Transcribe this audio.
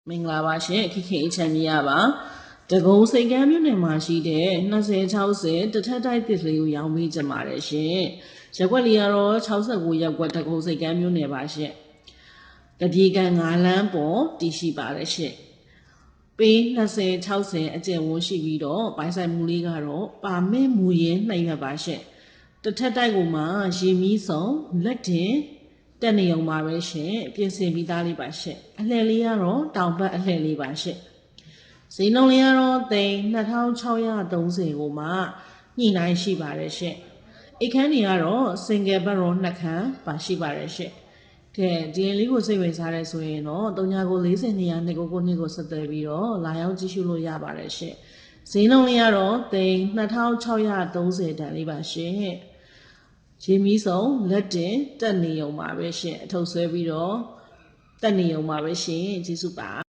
မင်္ဂလာပါရှင်ခိခင်အချမ်းကြီးရပါတကုံစိတ်ကမ်းမြို့နယ်မှာရှိတဲ့2060တထက်တိုက်တစ်လေးကိုရောင်းပေးကြပါတယ်ရှင်ရက်ွက်လေးကတော့69ရက်ွက်တကုံစိတ်ကမ်းမြို့နယ်ပါရှင်တပြေကန်9လမ်းပေါ်တည်ရှိပါတယ်ရှင်ပေ2060အကျယ်ဝန်းရှိပြီးတော့ပိုင်ဆိုင်မှုလေးကတော့ပါမစ်မူရင်း2ရွက်ပါရှင်တထက်တိုက်ကိုမှရေမီးစုံလက်တင်တက်နေုံပါပဲရှင်ပြင်ဆင်ပြီးသားလေးပါရှင်အလှည့်လေးကတော့တောင်ဘက်အလှည့်လေးပါရှင်ဈေးနှုန်းလေးကတော့2630ကိုမှညှိနှိုင်းရှိပါတယ်ရှင်အိတ်ခမ်းတွေကတော့ single bed ရော2ခန်းပါရှိပါတယ်ရှင်ကဲဒီလေးကိုစိတ်ဝင်စားရဲဆိုရင်တော့3940နေရာ2ကိုဆက်သွယ်ပြီးတော့လာရောက်ကြည့်ရှုလို့ရပါတယ်ရှင်ဈေးနှုန်းလေးကတော့2630တန်လေးပါရှင်ရေမီးစုံလက်တင်တက်နေုံပါပဲရှင်အထုပ်ဆွဲပြီးတော့တက်နေုံပါပဲရှင်ကျေးဇူးပါ